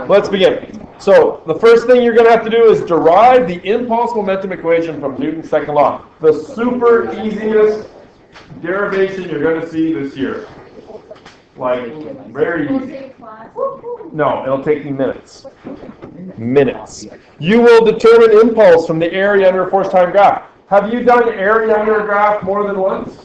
let's begin. So the first thing you're going to have to do is derive the impulse momentum equation from Newton's second law. The super easiest derivation you're going to see this year. Like, very easy. No, it'll take you minutes. Minutes. You will determine impulse from the area under a force time graph. Have you done area under a graph more than once?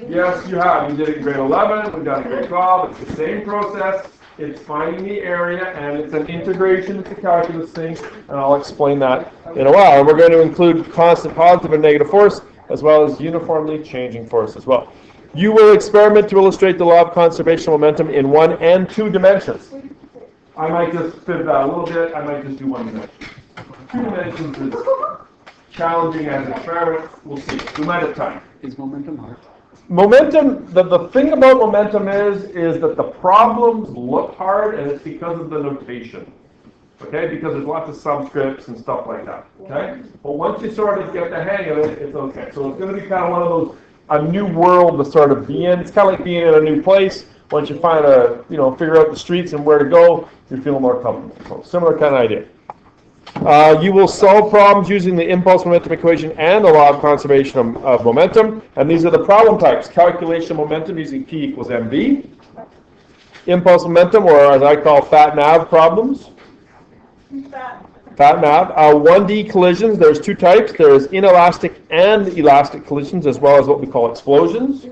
Yes, you have. You did it in grade 11, we've done it in grade 12. It's the same process. It's finding the area, and it's an integration. It's a calculus thing, and I'll explain that in a while. And we're going to include constant positive and negative force, as well as uniformly changing force as well. You will experiment to illustrate the law of conservation of momentum in 1 and 2 dimensions. I might just fib that a little bit. I might just do 1 dimension. 2 dimensions is challenging as an experiment. We'll see. We might have time. Is momentum hard? Momentum, the thing about momentum is that the problems look hard, and it's because of the notation. Okay? Because there's lots of subscripts and stuff like that. Okay? But once you sort of get the hang of it, it's okay. So it's going to be kind of one of those, a new world to sort of be in. It's kind of like being in a new place. Once you find figure out the streets and where to go, you feel more comfortable. So similar kind of idea. You will solve problems using the impulse momentum equation and the law of conservation of momentum. And these are the problem types. Calculation of momentum using P equals mv. Impulse momentum, or as I call fat nav problems. Fat nav. 1D collisions, there's 2 types. There's inelastic and elastic collisions, as well as what we call explosions.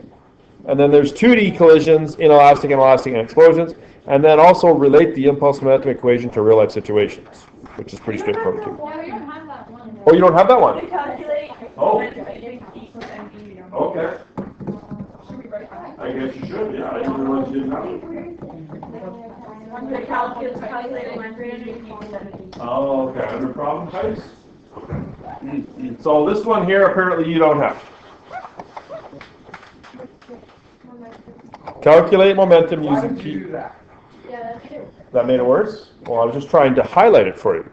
And then there's 2D collisions, inelastic, inelastic, and explosions. And then also relate the impulse momentum equation to real-life situations, which is pretty straightforward too. Yeah, we don't have that one. Oh, you don't have that one? Oh. Okay. I guess you should, yeah. I didn't realize you didn't have it. Oh, okay. Under problem types? Okay. So this one here, apparently you don't have. Calculate momentum using P. That made it worse? Well, I was just trying to highlight it for you.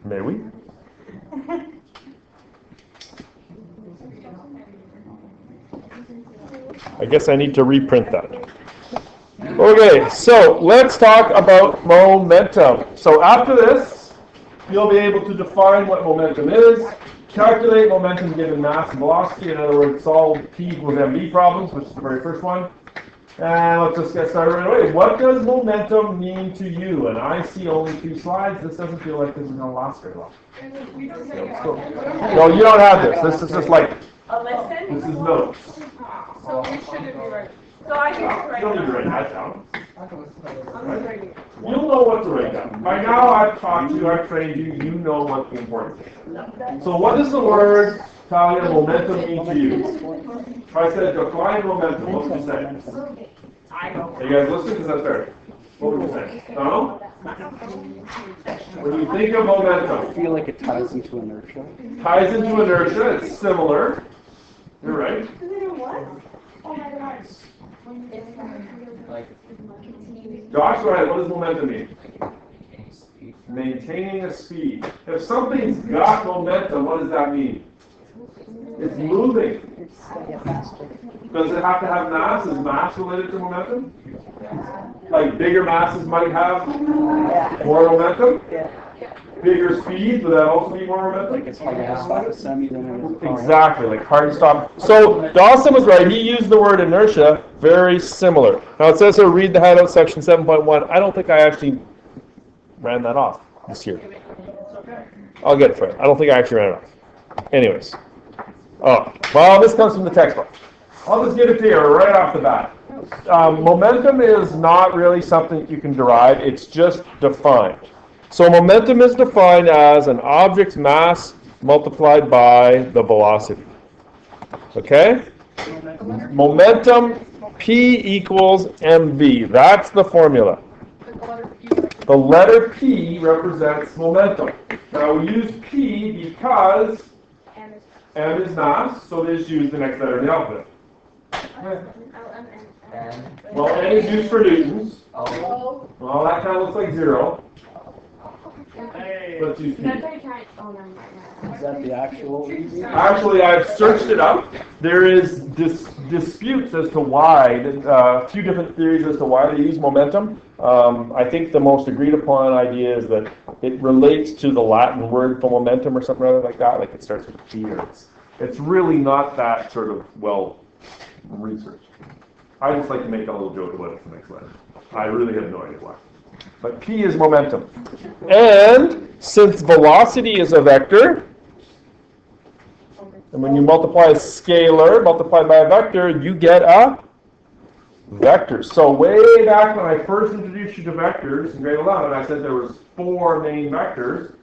May we? I guess I need to reprint that. Okay, so let's talk about momentum. So after this, you'll be able to define what momentum is, calculate momentum given mass and velocity, in other words, solve P equals mv problems, which is the very first one. And let's just get started right away. What does momentum mean to you? And I see only 2 slides. This doesn't feel like this is going to last very long. No, you don't have this. This is just like, this is notes. So we shouldn't be right. So I can just write You don't need to down. write that down. I'm just writing it. You'll know what to write down. By now I've taught you, I've trained you, you know what the important is. So what does the word, Talia, momentum mean to you? If I said define momentum, what would you say? I know. Are you guys listening? Is that fair? What would you say? Donald? When you think of I momentum, feel like it ties into inertia. ties into inertia, it's similar. You're right. Josh, go ahead. What does momentum mean? Maintaining a speed. If something's got momentum, what does that mean? It's moving. Does it have to have mass? Is mass related to momentum? Like bigger masses might have more momentum? Bigger speed, would that also be more momentum? Like it's harder to stop a semi than it is a car. Exactly, like hard stop. So Dawson was right. He used the word inertia, very similar. Now it says here, read the handout section 7.1. I don't think I actually ran that off this year. I'll get it for you. I don't think I actually ran it off. Anyways. Oh, well, this comes from the textbook. I'll just give it to you right off the bat. Momentum is not really something you can derive. It's just defined. So momentum is defined as an object's mass multiplied by the velocity. Okay? Momentum P equals mv. That's the formula. The letter P represents momentum. Now we use P because m is mass, so they just use the next letter in the alphabet. Well, n is used for newtons. Well, that kind of looks like 0. Let's use P. That's why I tried. Oh, never mind. Is that the actual reason? Actually, I've searched it up. There is disputes as to why, a few different theories as to why they use momentum. I think the most agreed upon idea is that it relates to the Latin word for momentum or something other like that, like it starts with P or it's really not that sort of well researched. I just like to make a little joke about it for the next letter. I really have no idea why. But P is momentum. And since velocity is a vector, and when you multiply a scalar multiplied by a vector, you get a vector. So way back when I first introduced you to vectors in grade 11, I said there was 4 main vectors: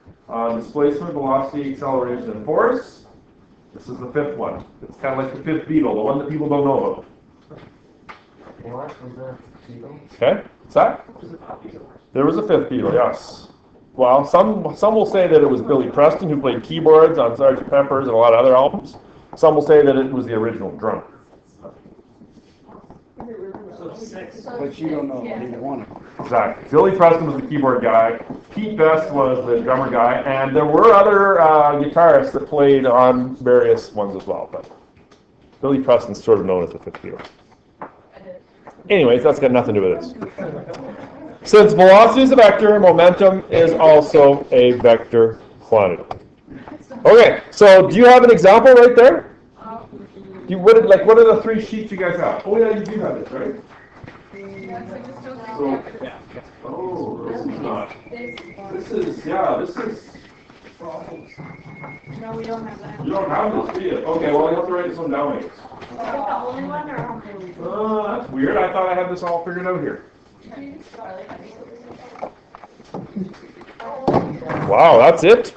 displacement, velocity, acceleration, and force. This is the 5th one. It's kind of like the 5th beetle, the one that people don't know about. Okay, what's that? There was a 5th beetle, yes. Well, some will say that it was Billy Preston who played keyboards on Sgt. Pepper's and a lot of other albums. Some will say that it was the original drummer. But you don't know either one of them. Exactly. Billy Preston was the keyboard guy. Pete Best was the drummer guy, and there were other guitarists that played on various ones as well. But Billy Preston's sort of known as the 5th beetle. Anyways, that's got nothing to do with this. Since velocity is a vector, momentum is also a vector quantity. Okay, so do you have an example right there? What are the 3 sheets you guys have? Oh yeah, you do have this, right? So, oh, this is not. This is. No, we don't have that. You don't have this, do you? Okay, well, you have to write this one down, I guess. Is that the only one or how many? That's weird. I thought I had this all figured out here. Wow, that's it?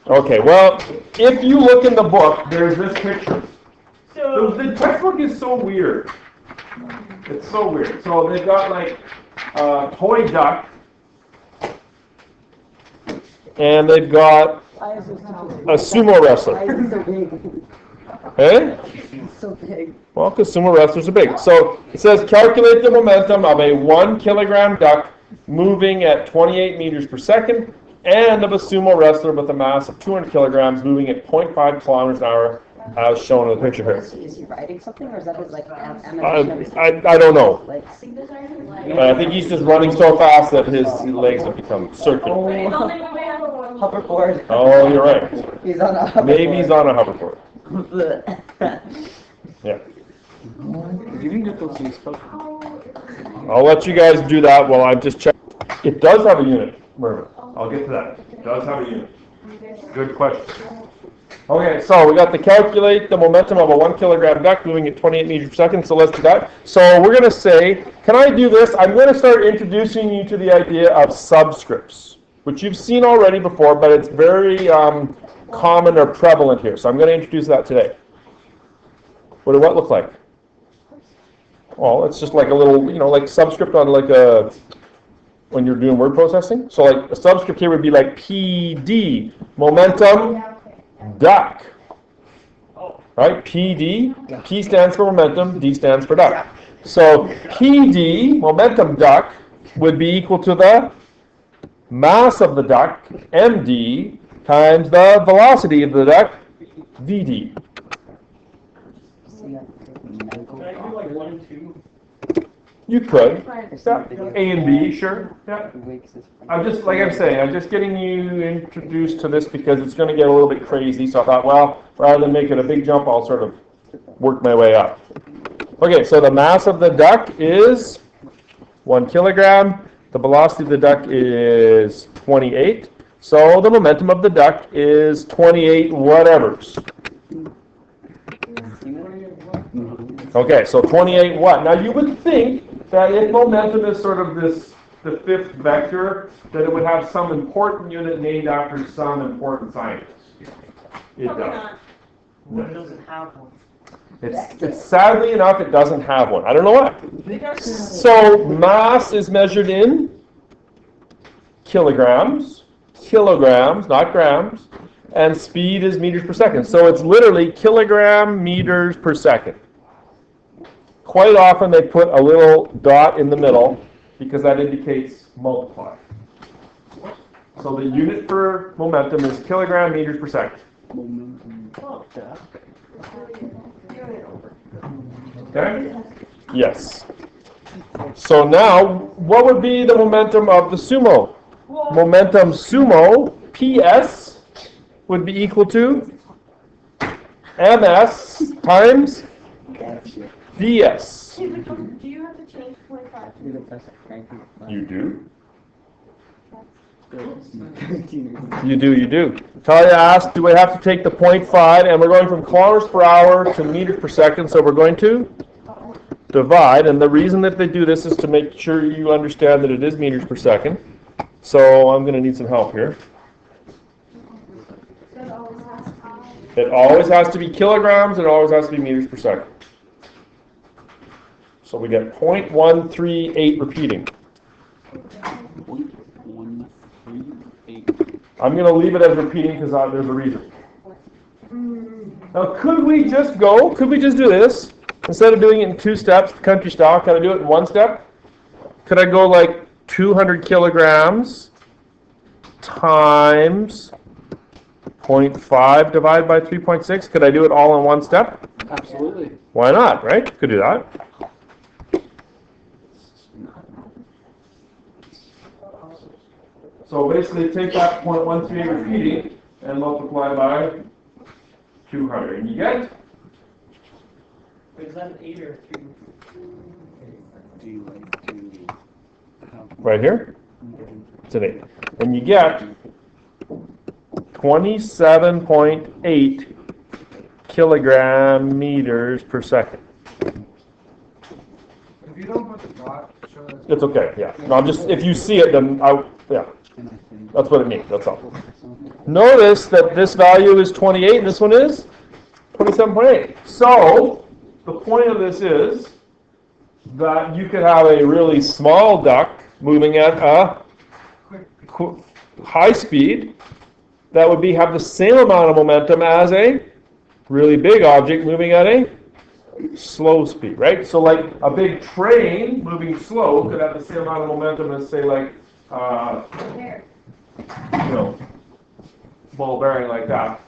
Okay, well, if you look in the book, there's this picture. The textbook is so weird. It's so weird. So they've got like a toy duck, and they've got a sumo wrestler. Eh? So big. Well, because sumo wrestlers are big. So it says calculate the momentum of a 1 kilogram duck moving at 28 meters per second and of a sumo wrestler with a mass of 200 kilograms moving at 0.5 kilometers an hour as shown in the picture here. Is he writing something, or is that his like animation? I don't know. Like, I think he's just running so fast that his legs have become circular. It's only when we have a one. hoverboard. Oh, you're right. He's on a hoverboard. Maybe he's on a hoverboard. Yeah. You can get those things cooked. I'll let you guys do that while I'm just checking. It does have a unit, Mervyn. I'll get to that. It does have a unit. Good question. Okay, so we got to calculate the momentum of a 1 kilogram duck moving at 28 meters per second, so let's do that. So we're going to say, can I do this? I'm going to start introducing you to the idea of subscripts, which you've seen already before, but it's very common or prevalent here. So I'm going to introduce that today. What does what look like? Well, it's just like a little, like subscript on like a, when you're doing word processing. So like a subscript here would be like PD, momentum, duck. Right? PD, P stands for momentum, D stands for duck. So PD, momentum duck, would be equal to the mass of the duck, MD, times the velocity of the duck, VD. Can I do like 1 and 2? You could. Yeah. A and B, sure. Yeah. I'm just, like I'm saying, I'm just getting you introduced to this because it's going to get a little bit crazy. So I thought, well, rather than make it a big jump, I'll sort of work my way up. Okay, so the mass of the duck is 1 kilogram. The velocity of the duck is 28. So the momentum of the duck is 28 whatevers. Okay, so 28 what? Now you would think that if momentum is sort of this, the 5th vector, that it would have some important unit named after some important scientist. It Probably does. not. What doesn't have one? It's sadly enough, it doesn't have one. I don't know why. So mass is measured in kilograms, not grams, and speed is meters per second. So it's literally kilogram meters per second. Quite often they put a little dot in the middle because that indicates multiply. So the unit for momentum is kilogram meters per second. Okay? Yes. So now, what would be the momentum of the sumo? Momentum sumo, PS, would be equal to MS times DS. Do you have to change 0.5? You do? You do. Talia asked, do I have to take the 0.5? And we're going from kilometers per hour to meters per second, so we're going to divide. And the reason that they do this is to make sure you understand that it is meters per second. So I'm going to need some help here. It always has to be kilograms, it always has to be meters per second. So we get 0.138 repeating. I'm going to leave it as repeating because there's a reason. Now, could we just do this? Instead of doing it in 2 steps, country style, can I do it in 1 step? Could I go like 200 kilograms times 0.5 divided by 3.6? Could I do it all in 1 step? Absolutely. Why not, right? Could do that. So basically take that 0.138 repeating and multiply by 200. And you get? Is that an 8 or a 3? Do you like to have Right here? It's an 8. And you get 27.8 kilogram meters per second. If you don't put the dot, show us. It's okay, yeah. No, I'm just, if you see it, then yeah. That's what it means, that's all. Notice that this value is 28 and this one is 27.8. So, the point of this is that you could have a really small duck moving at a high speed that would have the same amount of momentum as a really big object moving at a slow speed, right? So like a big train moving slow could have the same amount of momentum as, say, like ball bearing like that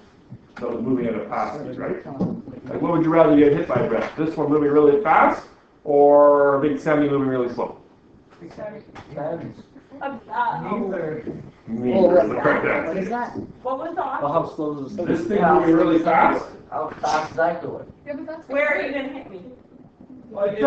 was moving at a fast speed, right? Like, what would you rather get hit by, Brett? This one moving really fast, or a big semi moving really slow? Well, The correct what answer. is that? What was the option? how slow is this? This thing moving really fast. How fast did I do it? Where are you gonna hit me? I'm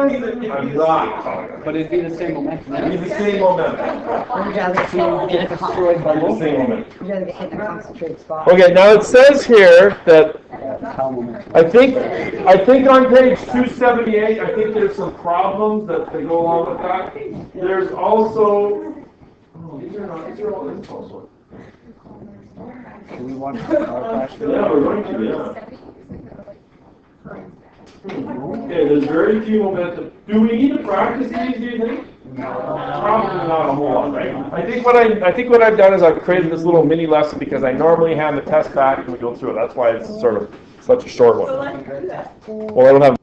not calling it. But it'd be the same momentum. It'd be the same momentum. Would you rather get Destroyed by The same momentum. Would you rather get hit in a concentrated spot? Okay, now it says here that How momentum. I think on page 278, I think there's some problems that go along with that. There's also. Oh, these are all this also. Do we want to flash? Yeah, we're going to, yeah. Okay, there's very few momentum. Do we need to practice these, do you think? Probably not a whole lot, right? I think what I've done is I've created this little mini lesson because I normally hand the test back and we go through it. That's why it's sort of such a short So one. let's do that. Well, I don't have